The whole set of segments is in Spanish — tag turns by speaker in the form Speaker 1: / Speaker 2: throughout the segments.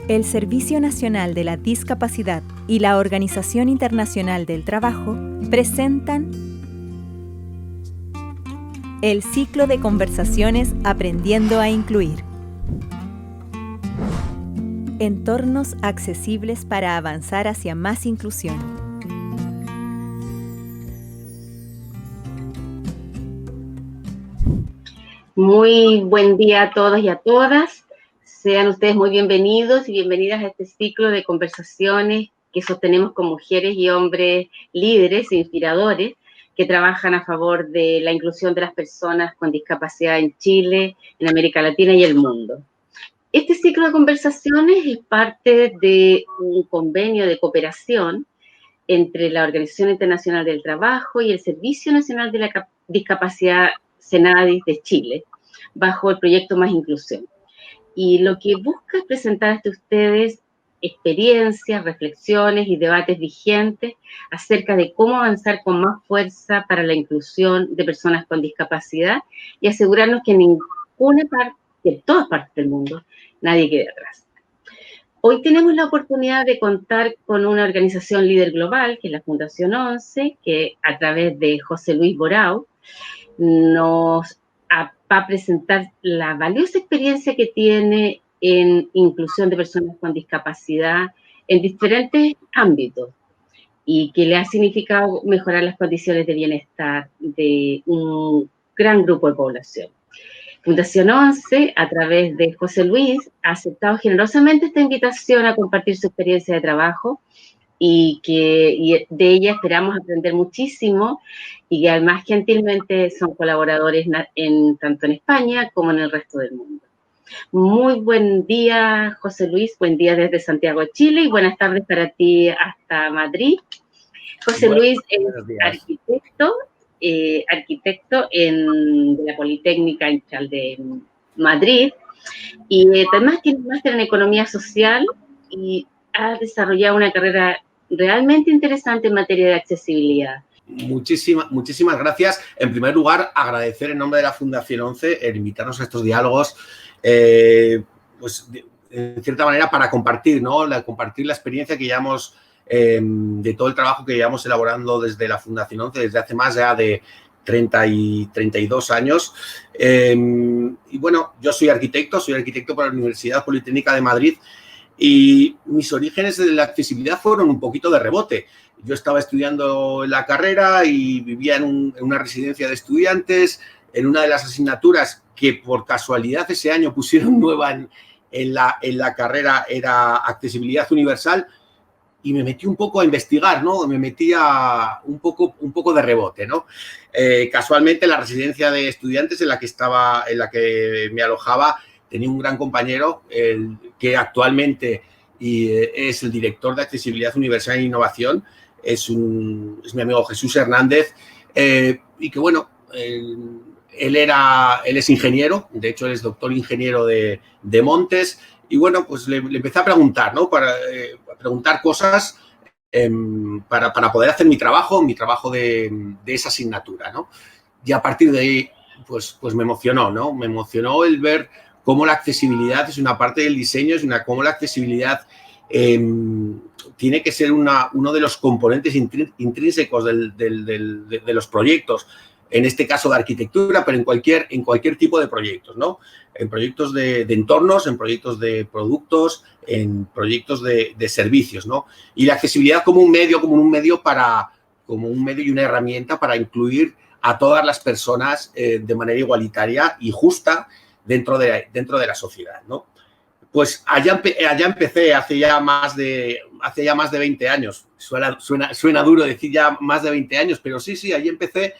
Speaker 1: El Servicio Nacional de la Discapacidad y la Organización Internacional del Trabajo presentan el ciclo de conversaciones Aprendiendo a Incluir. Entornos accesibles para avanzar hacia más inclusión.
Speaker 2: Muy buen día a todos y a todas. Sean ustedes muy bienvenidos y bienvenidas a este ciclo de conversaciones que sostenemos con mujeres y hombres líderes e inspiradores que trabajan a favor de la inclusión de las personas con discapacidad en Chile, en América Latina y el mundo. Este ciclo de conversaciones es parte de un convenio de cooperación entre la Organización Internacional del Trabajo y el Servicio Nacional de la Discapacidad Senadis de Chile, bajo el proyecto Más Inclusión. Y lo que busca es presentar ante ustedes experiencias, reflexiones y debates vigentes acerca de cómo avanzar con más fuerza para la inclusión de personas con discapacidad y asegurarnos que en ninguna parte, en todas partes del mundo, nadie quede atrás. Hoy tenemos la oportunidad de contar con una organización líder global, que es la Fundación 11, que a través de José Luis Borao nos va a presentar la valiosa experiencia que tiene en inclusión de personas con discapacidad en diferentes ámbitos y que le ha significado mejorar las condiciones de bienestar de un gran grupo de población. Fundación 11, a través de José Luis, ha aceptado generosamente esta invitación a compartir su experiencia de trabajo y de ella esperamos aprender muchísimo y que además gentilmente son colaboradores tanto en España como en el resto del mundo. Muy buen día, José Luis, buen día desde Santiago de Chile y buenas tardes para ti hasta Madrid. José Luis es arquitecto de la Politécnica de Madrid y además tiene un máster en Economía Social y ha desarrollado una carrera realmente interesante en materia de accesibilidad.
Speaker 3: Muchísimas gracias. En primer lugar, agradecer en nombre de la Fundación 11 el invitarnos a estos diálogos, pues en cierta manera para compartir, ¿no? Compartir la experiencia que llevamos de todo el trabajo que llevamos elaborando desde la Fundación 11 desde hace más ya de 32 años. Y bueno, yo soy arquitecto por la Universidad Politécnica de Madrid y mis orígenes de la accesibilidad fueron un poquito de rebote. Yo estaba estudiando la carrera y vivía en una residencia de estudiantes, en una de las asignaturas que por casualidad ese año pusieron nueva en la carrera era accesibilidad universal y me metí un poco a investigar, ¿no? Me metí un poco de rebote, ¿no? Casualmente la residencia de estudiantes en la que me alojaba tenía un gran compañero que actualmente es el director de Accesibilidad Universal e Innovación, es mi amigo Jesús Hernández, y que bueno, él es ingeniero, de hecho él es doctor ingeniero de Montes, y bueno, pues le empecé a preguntar, ¿no? Para preguntar cosas para poder hacer mi trabajo de esa asignatura, ¿no? Y a partir de ahí, pues me emocionó, ¿no? Me emocionó el ver cómo la accesibilidad es una parte del diseño, cómo la accesibilidad tiene que ser uno de los componentes intrínsecos de los proyectos, en este caso de arquitectura, pero en cualquier tipo de proyectos, ¿no? En proyectos de entornos, en proyectos de productos, en proyectos de servicios, ¿no? Y la accesibilidad como un medio y una herramienta para incluir a todas las personas de manera igualitaria y justa dentro de la sociedad, ¿no? Pues allá empecé hace ya más de 20 años. Suena duro decir ya más de 20 años, pero sí, allí empecé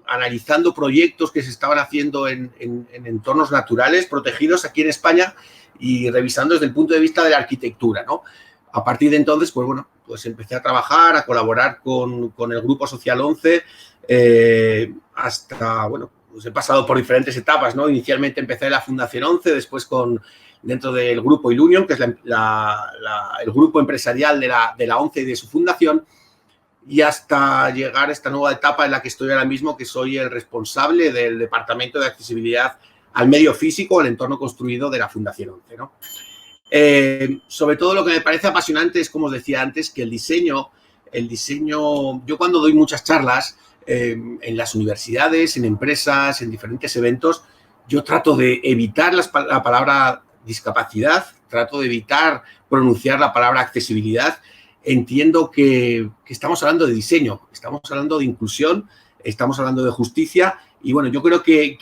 Speaker 3: analizando proyectos que se estaban haciendo en entornos naturales protegidos aquí en España y revisando desde el punto de vista de la arquitectura, ¿no? A partir de entonces, pues bueno, pues empecé a trabajar, a colaborar con el Grupo Social 11 hasta, bueno, pues he pasado por diferentes etapas, ¿no? Inicialmente empecé en la Fundación 11, después dentro del Grupo Ilunion, que es el grupo empresarial de la 11 y de su fundación, y hasta llegar a esta nueva etapa en la que estoy ahora mismo, que soy el responsable del Departamento de Accesibilidad al medio físico, al entorno construido de la Fundación 11, ¿no? Sobre todo lo que me parece apasionante es, como os decía antes, que el diseño, yo cuando doy muchas charlas en las universidades, en empresas, en diferentes eventos, yo trato de evitar la palabra discapacidad, trato de evitar pronunciar la palabra accesibilidad. Entiendo que estamos hablando de diseño, estamos hablando de inclusión, estamos hablando de justicia y, bueno, yo creo que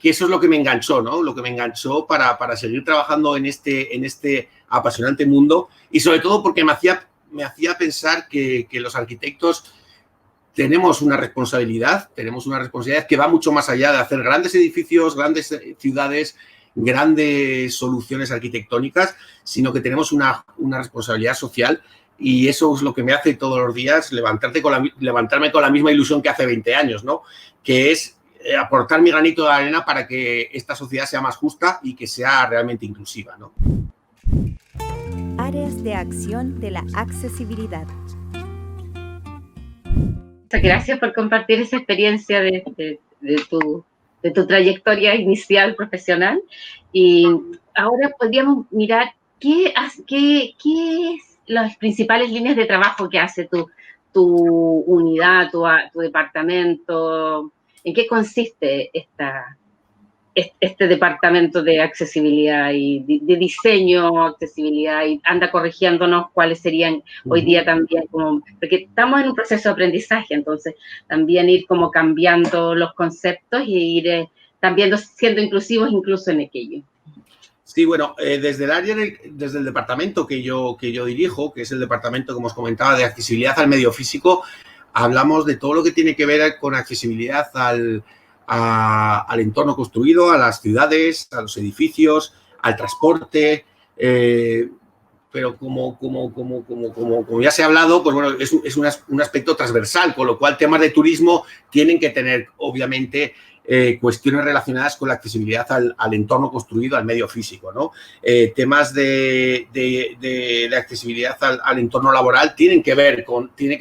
Speaker 3: eso es lo que me enganchó, ¿no? Lo que me enganchó para seguir trabajando en este apasionante mundo y, sobre todo, porque me hacía pensar que los arquitectos tenemos una responsabilidad que va mucho más allá de hacer grandes edificios, grandes ciudades, grandes soluciones arquitectónicas, sino que tenemos una responsabilidad social y eso es lo que me hace todos los días levantarme con la misma ilusión que hace 20 años, ¿no? Que es aportar mi granito de arena para que esta sociedad sea más justa y que sea realmente inclusiva, ¿no?
Speaker 1: Áreas de acción de la accesibilidad.
Speaker 2: Gracias por compartir esa experiencia de tu trayectoria inicial profesional. Y ahora podríamos mirar qué es las principales líneas de trabajo que hace tu unidad, tu departamento. ¿En qué consiste este departamento de accesibilidad y de diseño, accesibilidad, y anda corrigiéndonos cuáles serían hoy día también, porque estamos en un proceso de aprendizaje, entonces también ir como cambiando los conceptos y ir también siendo inclusivos incluso en aquello?
Speaker 3: Sí, bueno, desde el departamento que yo dirijo, que es el departamento, como os comentaba, de accesibilidad al medio físico, hablamos de todo lo que tiene que ver con accesibilidad al entorno construido, a las ciudades, a los edificios, al transporte, pero como ya se ha hablado, pues bueno, es un aspecto transversal, con lo cual temas de turismo tienen que tener, obviamente, cuestiones relacionadas con la accesibilidad al entorno construido, al medio físico, ¿no? Temas de accesibilidad al entorno laboral tiene que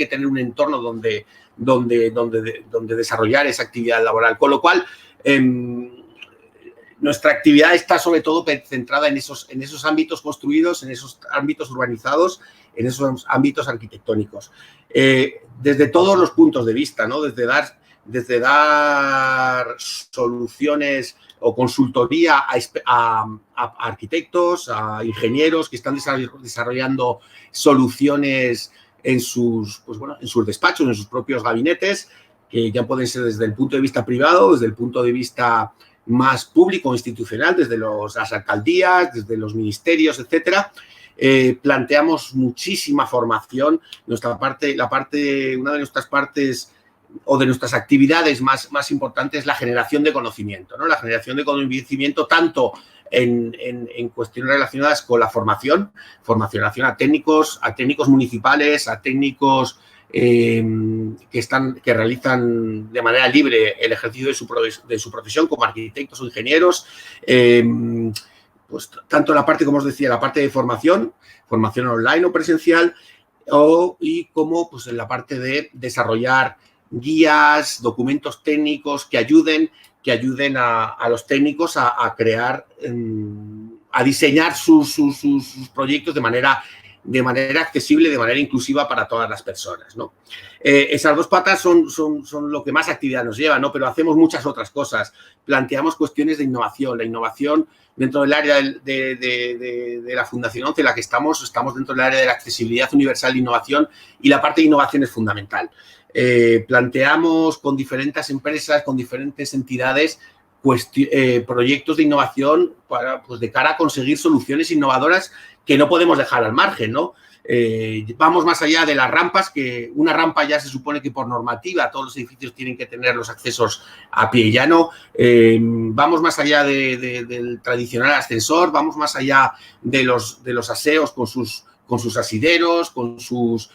Speaker 3: tener un entorno donde desarrollar esa actividad laboral. Con lo cual, nuestra actividad está sobre todo centrada en esos ámbitos construidos, en esos ámbitos urbanizados, en esos ámbitos arquitectónicos. Desde todos los puntos de vista, ¿no? Desde dar soluciones o consultoría a arquitectos, a ingenieros que están desarrollando soluciones en sus despachos, en sus propios gabinetes, que ya pueden ser desde el punto de vista privado, desde el punto de vista más público, institucional, desde las alcaldías, desde los ministerios, etcétera. Planteamos muchísima formación. Una de nuestras partes o de nuestras actividades más importantes es la generación de conocimiento, ¿no? La generación de conocimiento tanto en cuestiones relacionadas con la formación a técnicos municipales, a técnicos que realizan de manera libre el ejercicio de su profesión como arquitectos o ingenieros, pues tanto la parte, como os decía, la parte de formación online o presencial, y como pues en la parte de desarrollar guías, documentos técnicos que ayuden a los técnicos a crear, a diseñar sus proyectos de manera accesible, de manera inclusiva para todas las personas, ¿no? Esas dos patas son lo que más actividad nos lleva, ¿no? Pero hacemos muchas otras cosas. Planteamos cuestiones de innovación. La innovación dentro del área de la Fundación 11, en la que estamos dentro del área de la accesibilidad universal de innovación, y la parte de innovación es fundamental. Planteamos con diferentes empresas, con diferentes entidades, proyectos de innovación de cara a conseguir soluciones innovadoras que no podemos dejar al margen, ¿no? Vamos más allá de las rampas, que una rampa ya se supone que por normativa todos los edificios tienen que tener los accesos a pie llano. Vamos más allá del tradicional ascensor, vamos más allá de los aseos con sus asideros, con sus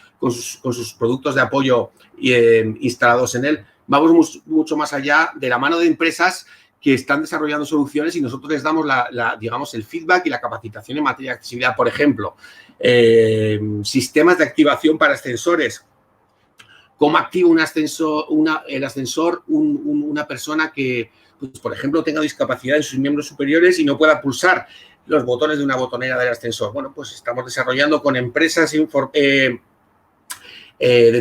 Speaker 3: productos de apoyo instalados en él. Vamos mucho más allá, de la mano de empresas que están desarrollando soluciones, y nosotros les damos digamos, el feedback y la capacitación en materia de accesibilidad. Por ejemplo, sistemas de activación para ascensores cómo activa un ascensor, el ascensor una persona que, pues, por ejemplo, tenga discapacidad en sus miembros superiores y no pueda pulsar los botones de una botonera del ascensor. Bueno, pues estamos desarrollando con empresas de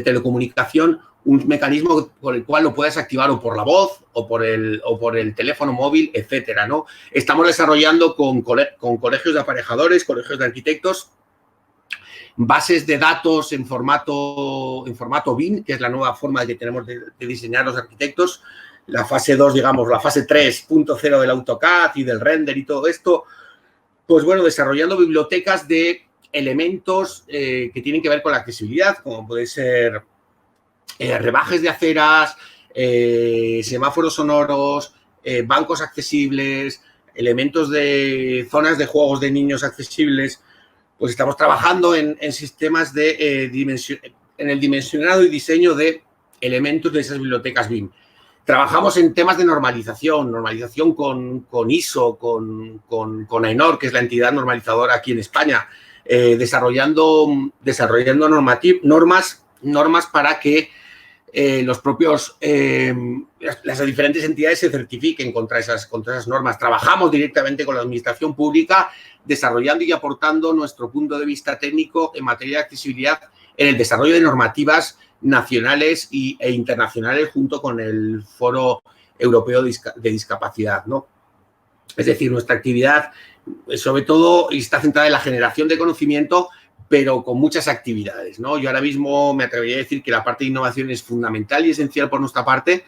Speaker 3: telecomunicación un mecanismo por el cual lo puedes activar o por la voz o por el teléfono móvil, etcétera, ¿no? Estamos desarrollando con colegios de aparejadores, colegios de arquitectos, bases de datos en formato BIM, que es la nueva forma que tenemos de diseñar los arquitectos. La fase 2, digamos, la fase 3.0 del AutoCAD y del render y todo esto. Pues bueno, desarrollando bibliotecas de elementos que tienen que ver con la accesibilidad, como puede ser rebajes de aceras, semáforos sonoros, bancos accesibles, elementos de zonas de juegos de niños accesibles. Pues estamos trabajando en sistemas en el dimensionado y diseño de elementos de esas bibliotecas BIM. Trabajamos en temas de normalización con ISO, con AENOR, que es la entidad normalizadora aquí en España, desarrollando normas para que las diferentes entidades se certifiquen contra esas normas. Trabajamos directamente con la administración pública, desarrollando y aportando nuestro punto de vista técnico en materia de accesibilidad en el desarrollo de normativas nacionales e internacionales junto con el Foro Europeo de Discapacidad, ¿no? Es decir, nuestra actividad, sobre todo, está centrada en la generación de conocimiento, pero con muchas actividades, ¿no? Yo ahora mismo me atrevería a decir que la parte de innovación es fundamental y esencial por nuestra parte,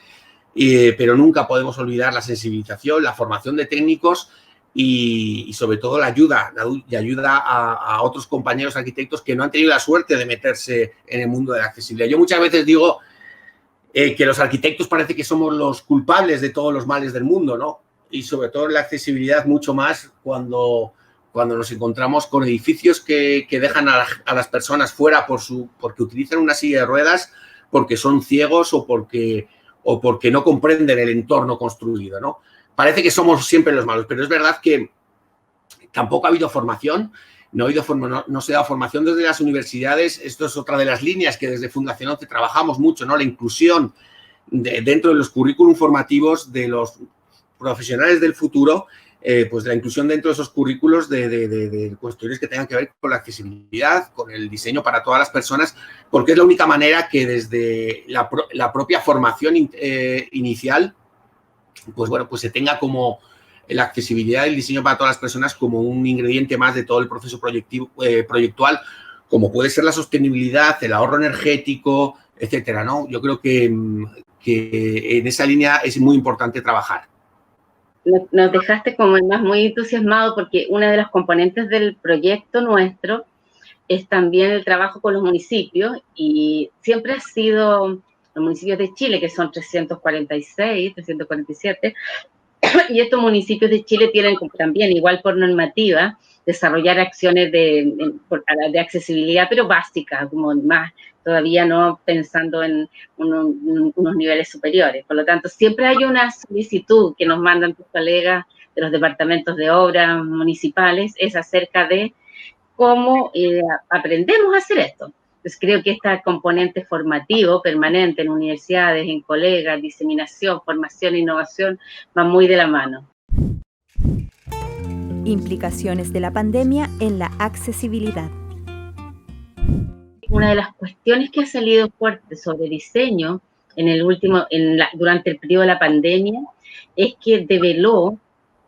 Speaker 3: pero nunca podemos olvidar la sensibilización, la formación de técnicos y sobre todo la ayuda a otros compañeros arquitectos que no han tenido la suerte de meterse en el mundo de la accesibilidad. Yo muchas veces digo que los arquitectos parece que somos los culpables de todos los males del mundo, ¿no? Y sobre todo en la accesibilidad mucho más cuando nos encontramos con edificios que dejan a las personas fuera porque utilizan una silla de ruedas, porque son ciegos o porque no comprenden el entorno construido, ¿no? Parece que somos siempre los malos, pero es verdad que tampoco ha habido formación, no se ha dado formación desde las universidades. Esto es otra de las líneas que desde Fundación 11 trabajamos mucho, ¿no? La inclusión dentro de los currículum formativos de los profesionales del futuro, pues la inclusión dentro de esos currículos de cuestiones que tengan que ver con la accesibilidad, con el diseño para todas las personas, porque es la única manera que desde la propia formación inicial, pues bueno, pues se tenga como la accesibilidad y el diseño para todas las personas como un ingrediente más de todo el proceso proyectual, como puede ser la sostenibilidad, el ahorro energético, etcétera, ¿no? Yo creo que en esa línea es muy importante trabajar.
Speaker 2: Nos dejaste como además muy entusiasmado porque una de las componentes del proyecto nuestro es también el trabajo con los municipios y siempre ha sido los municipios de Chile, que son 346, 347, y estos municipios de Chile tienen también, igual por normativa, desarrollar acciones de accesibilidad, pero básicas, como más todavía no pensando en unos niveles superiores. Por lo tanto, siempre hay una solicitud que nos mandan tus colegas de los departamentos de obras municipales, es acerca de cómo aprendemos a hacer esto. Entonces, creo que este componente formativo permanente en universidades, en colegas, diseminación, formación e innovación van muy de la mano.
Speaker 1: Implicaciones de la pandemia en la accesibilidad.
Speaker 2: Una de las cuestiones que ha salido fuerte sobre diseño durante el periodo de la pandemia es que develó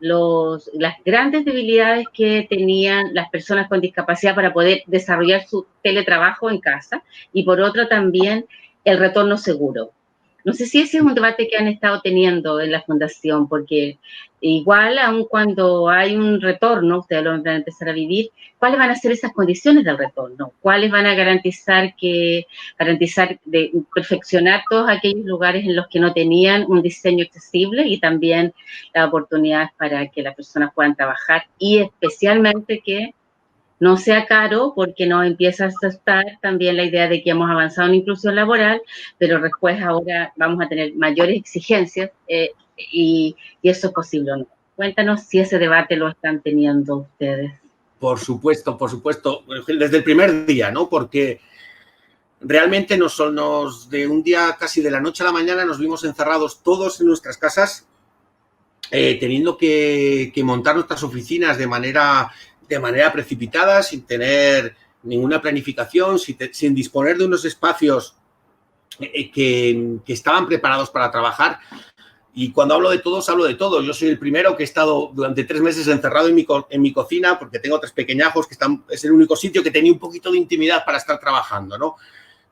Speaker 2: las grandes debilidades que tenían las personas con discapacidad para poder desarrollar su teletrabajo en casa y por otro también el retorno seguro. No sé si ese es un debate que han estado teniendo en la Fundación, porque igual, aun cuando hay un retorno, ustedes lo van a empezar a vivir, ¿cuáles van a ser esas condiciones del retorno? ¿Cuáles van a garantizar de perfeccionar todos aquellos lugares en los que no tenían un diseño accesible y también las oportunidades para que las personas puedan trabajar y especialmente que no sea caro, porque nos empieza a asustar también la idea de que hemos avanzado en inclusión laboral, pero después ahora vamos a tener mayores exigencias y eso es posible o no. Cuéntanos si ese debate lo están teniendo ustedes.
Speaker 3: Por supuesto, desde el primer día, ¿no? Porque realmente de un día casi de la noche a la mañana nos vimos encerrados todos en nuestras casas, teniendo que montar nuestras oficinas de manera precipitada, sin tener ninguna planificación, sin disponer de unos espacios que estaban preparados para trabajar. Y cuando hablo de todos, hablo de todos. Yo soy el primero que he estado durante 3 meses encerrado en mi cocina, porque tengo 3 pequeñajos es el único sitio que tenía un poquito de intimidad para estar trabajando, ¿no?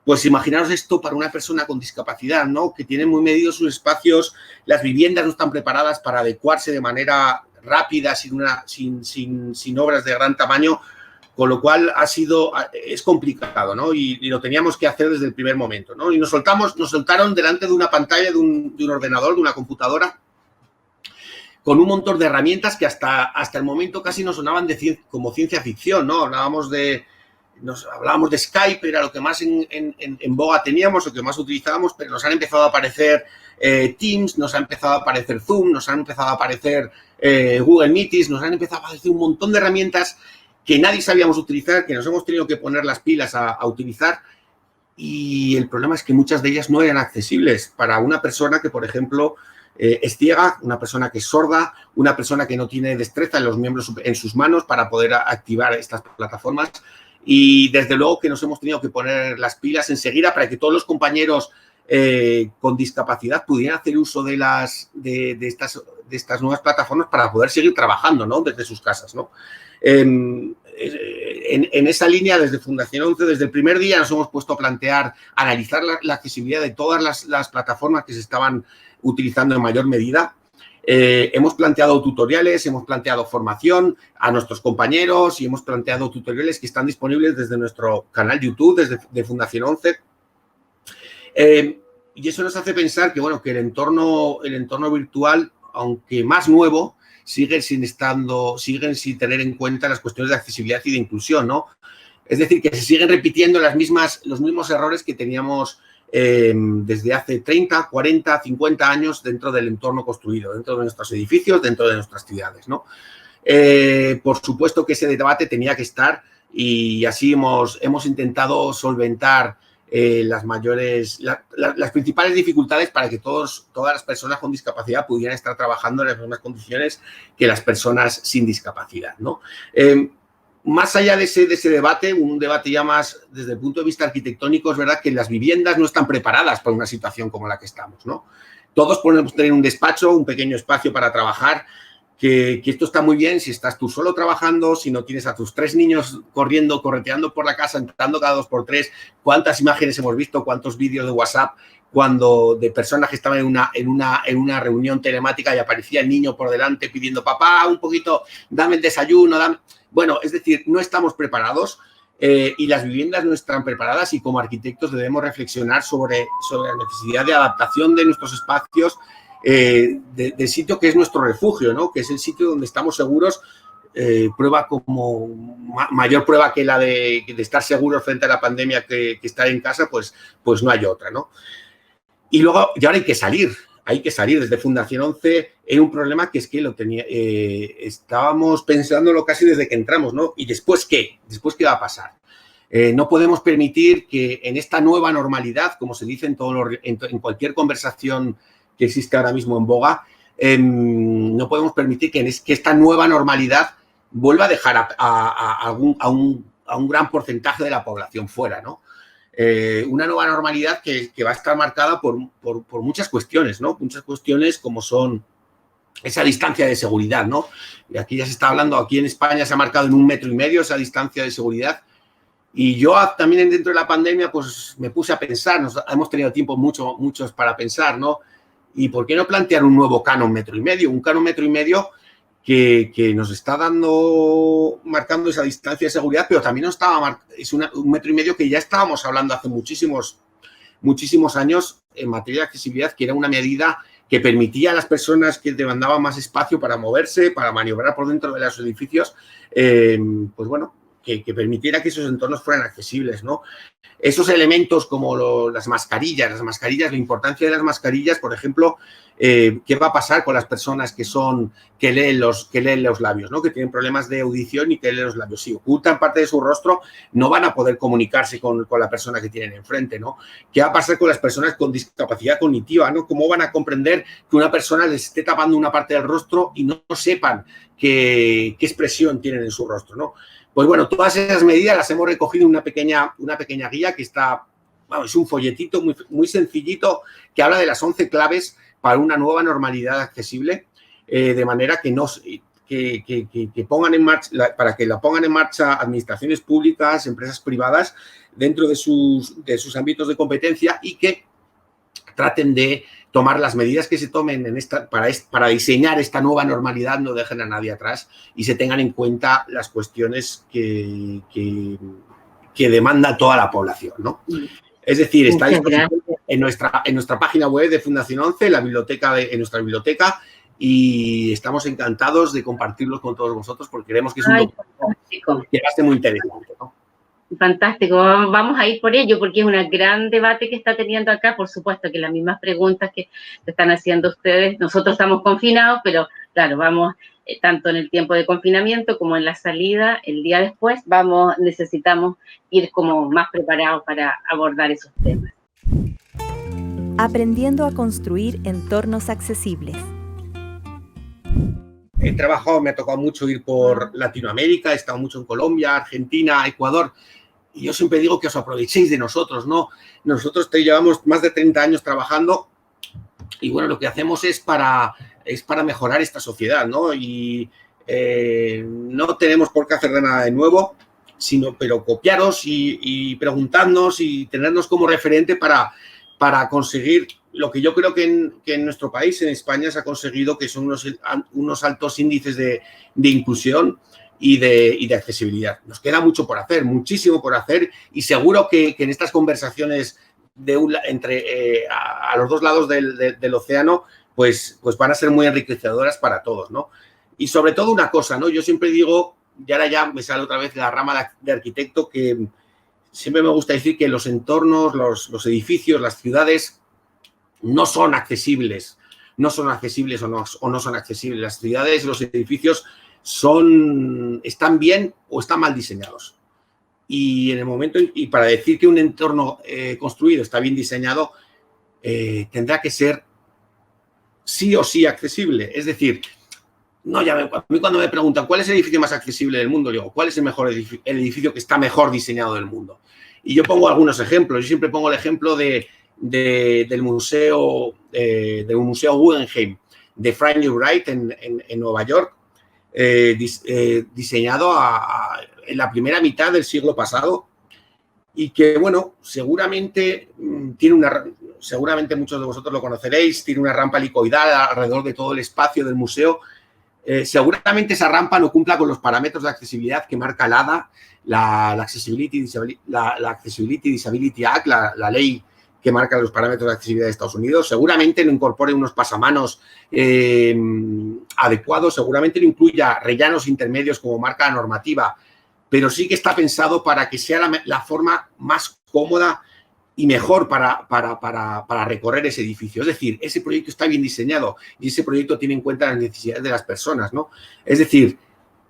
Speaker 3: Pues imaginaros esto para una persona con discapacidad, ¿no? Que tiene muy medidos sus espacios, las viviendas no están preparadas para adecuarse de manera rápida, sin obras de gran tamaño, con lo cual es complicado, ¿no? Y lo teníamos que hacer desde el primer momento, ¿no? Y nos soltaron delante de una pantalla de un ordenador, de una computadora, con un montón de herramientas que hasta el momento casi nos sonaban como ciencia ficción, ¿no? Hablábamos de Skype, era lo que más en boga teníamos, lo que más utilizábamos, pero nos han empezado a aparecer Teams, nos ha empezado a aparecer Zoom, nos han empezado a aparecer Google Meets, nos han empezado a aparecer un montón de herramientas que nadie sabíamos utilizar, que nos hemos tenido que poner las pilas a utilizar, y el problema es que muchas de ellas no eran accesibles para una persona que, por ejemplo, es ciega, una persona que es sorda, una persona que no tiene destreza en los miembros en sus manos para poder activar estas plataformas. Y desde luego que nos hemos tenido que poner las pilas enseguida para que todos los compañeros con discapacidad pudieran hacer uso de estas nuevas plataformas para poder seguir trabajando, ¿no? Desde sus casas, ¿no? En esa línea, desde Fundación 11, desde el primer día nos hemos puesto a plantear, analizar la accesibilidad de todas las plataformas que se estaban utilizando en mayor medida. Hemos planteado tutoriales, hemos planteado formación a nuestros compañeros y hemos planteado tutoriales que están disponibles desde nuestro canal YouTube, de Fundación 11. Y eso nos hace pensar que, bueno, que el entorno virtual, aunque más nuevo, siguen sin tener en cuenta las cuestiones de accesibilidad y de inclusión, ¿no? Es decir, que se siguen repitiendo los mismos errores que teníamos desde hace 30, 40, 50 años dentro del entorno construido, dentro de nuestros edificios, dentro de nuestras ciudades, ¿no? Por supuesto que ese debate tenía que estar y así hemos intentado solventar las principales dificultades para que todas las personas con discapacidad pudieran estar trabajando en las mismas condiciones que las personas sin discapacidad, ¿no? Más allá de ese debate, un debate ya más desde el punto de vista arquitectónico, es verdad que las viviendas no están preparadas para una situación como la que estamos, ¿no? Todos podemos tener un despacho, un pequeño espacio para trabajar, que esto está muy bien si estás tú solo trabajando, si no tienes a tus 3 niños correteando por la casa, entrando cada 2 por 3. ¿Cuántas imágenes hemos visto? ¿Cuántos vídeos de WhatsApp de personas que estaban en una reunión telemática y aparecía el niño por delante pidiendo, papá, un poquito, dame el desayuno, Bueno, es decir, no estamos preparados y las viviendas no están preparadas y como arquitectos debemos reflexionar sobre la necesidad de adaptación de nuestros espacios, del sitio que es nuestro refugio, ¿no? Que es el sitio donde estamos seguros, mayor prueba que la de estar seguros frente a la pandemia que estar en casa, pues no hay otra, ¿no? Y luego, ya ahora hay que salir desde Fundación 11 en un problema que es que estábamos pensándolo casi desde que entramos, ¿no? ¿Y después qué? ¿Después qué va a pasar? No podemos permitir que en esta nueva normalidad, como se dice en cualquier conversación que existe ahora mismo en boga, no podemos permitir que esta nueva normalidad vuelva a dejar a un gran porcentaje de la población fuera, ¿no? Una nueva normalidad que va a estar marcada por muchas cuestiones, ¿no? Muchas cuestiones como son esa distancia de seguridad, ¿no? Y aquí ya se está hablando, aquí en España se ha marcado en 1,5 metros esa distancia de seguridad. Y yo también dentro de la pandemia pues me puse a pensar, hemos tenido tiempo muchos para pensar, ¿no? ¿Y por qué no plantear un nuevo canon 1,5 metros? Un canon 1,5 metros que nos está marcando esa distancia de seguridad, pero también es 1,5 metros que ya estábamos hablando hace muchísimos años en materia de accesibilidad, que era una medida que permitía a las personas que demandaban más espacio para moverse, para maniobrar por dentro de los edificios, pues bueno, que permitiera que esos entornos fueran accesibles, ¿no? Esos elementos como las mascarillas, la importancia de las mascarillas, por ejemplo, ¿qué va a pasar con las personas que leen los labios, ¿no? Que tienen problemas de audición y que leen los labios? Si ocultan parte de su rostro, no van a poder comunicarse con la persona que tienen enfrente, ¿no? ¿Qué va a pasar con las personas con discapacidad cognitiva, ¿no? ¿Cómo van a comprender que una persona les esté tapando una parte del rostro y no sepan qué expresión tienen en su rostro, ¿no? Pues bueno, todas esas medidas las hemos recogido en una pequeña guía que está, bueno, es un folletito muy, muy sencillito que habla de las 11 claves para una nueva normalidad accesible, de manera que pongan en marcha, para que la pongan en marcha administraciones públicas, empresas privadas, dentro de sus ámbitos de competencia, y que traten de tomar las medidas que se tomen para diseñar esta nueva normalidad, no dejen a nadie atrás y se tengan en cuenta las cuestiones que demanda toda la población, ¿no? Es decir, está disponible en nuestra página web de Fundación 11, en nuestra biblioteca, y estamos encantados de compartirlos con todos vosotros porque creemos que es un documento que va a ser muy interesante, ¿no?
Speaker 2: Fantástico, vamos a ir por ello porque es un gran debate que está teniendo acá. Por supuesto que las mismas preguntas que se están haciendo ustedes, nosotros estamos confinados, pero claro, vamos tanto en el tiempo de confinamiento como en la salida, el día después, necesitamos ir como más preparados para abordar esos temas.
Speaker 1: Aprendiendo a construir entornos accesibles.
Speaker 3: He trabajado, me ha tocado mucho ir por Latinoamérica, he estado mucho en Colombia, Argentina, Ecuador, y yo siempre digo que os aprovechéis de nosotros, ¿no? Nosotros llevamos más de 30 años trabajando y, bueno, lo que hacemos es para mejorar esta sociedad, ¿no? Y no tenemos por qué hacer nada de nuevo, pero copiaros y preguntarnos y tenernos como referente para conseguir lo que yo creo que en nuestro país, en España, se ha conseguido, que son unos altos índices de inclusión y de accesibilidad. Nos queda mucho por hacer, muchísimo por hacer, y seguro que en estas conversaciones a los dos lados del océano, pues van a ser muy enriquecedoras para todos, ¿no? Y sobre todo una cosa, ¿no? Yo siempre digo, y ahora ya me sale otra vez la rama de arquitecto, que siempre me gusta decir que los entornos, los edificios, las ciudades no son accesibles o no son accesibles. Las ciudades, los edificios están bien o están mal diseñados. Y en el momento, y para decir que un entorno construido está bien diseñado, tendrá que ser sí o sí accesible. Es decir, a mí cuando me preguntan cuál es el edificio más accesible del mundo, digo, ¿cuál es el edificio que está mejor diseñado del mundo? Y yo pongo algunos ejemplos. Yo siempre pongo el ejemplo del museo Guggenheim de Frank Lloyd Wright en Nueva York, diseñado en la primera mitad del siglo pasado, y que, bueno, seguramente muchos de vosotros lo conoceréis, tiene una rampa helicoidal alrededor de todo el espacio del museo. Seguramente esa rampa no cumpla con los parámetros de accesibilidad que marca la Accessibility Disability Act, la ley que marca los parámetros de accesibilidad de Estados Unidos. Seguramente no incorpore unos pasamanos adecuados, seguramente no incluya rellanos intermedios como marca la normativa, pero sí que está pensado para que sea la forma más cómoda y mejor para recorrer ese edificio. Es decir, ese proyecto está bien diseñado y ese proyecto tiene en cuenta las necesidades de las personas, ¿no? Es decir,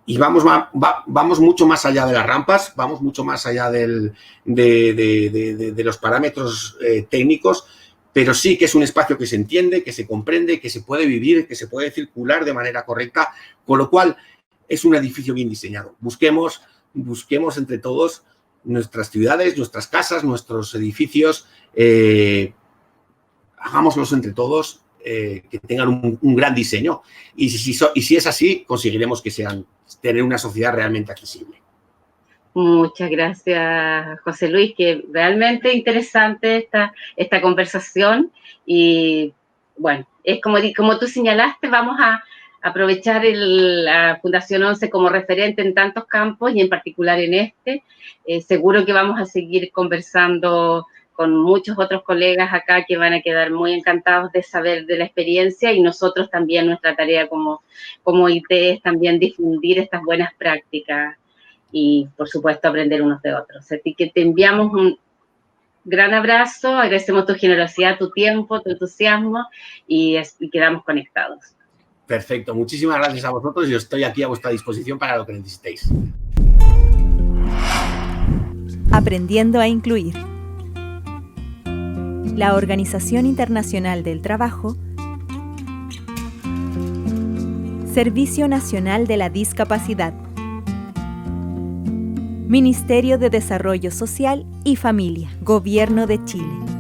Speaker 3: y vamos mucho más allá de las rampas, vamos mucho más allá de los parámetros técnicos, pero sí que es un espacio que se entiende, que se comprende, que se puede vivir, que se puede circular de manera correcta, con lo cual es un edificio bien diseñado. Busquemos entre todos nuestras ciudades, nuestras casas, nuestros edificios, hagámoslos entre todos, que tengan un gran diseño. Y si es así, conseguiremos tener una sociedad realmente accesible.
Speaker 2: Muchas gracias, José Luis, que realmente interesante esta conversación. Y bueno, es como tú señalaste, vamos a aprovechar la Fundación 11 como referente en tantos campos y en particular en este. Seguro que vamos a seguir conversando con muchos otros colegas acá que van a quedar muy encantados de saber de la experiencia, y nosotros también, nuestra tarea como IT es también difundir estas buenas prácticas y, por supuesto, aprender unos de otros. Así que te enviamos un gran abrazo, agradecemos tu generosidad, tu tiempo, tu entusiasmo y quedamos conectados.
Speaker 3: Perfecto, muchísimas gracias a vosotros y yo estoy aquí a vuestra disposición para lo que necesitéis.
Speaker 1: Aprendiendo a incluir. La Organización Internacional del Trabajo, Servicio Nacional de la Discapacidad, Ministerio de Desarrollo Social y Familia, Gobierno de Chile.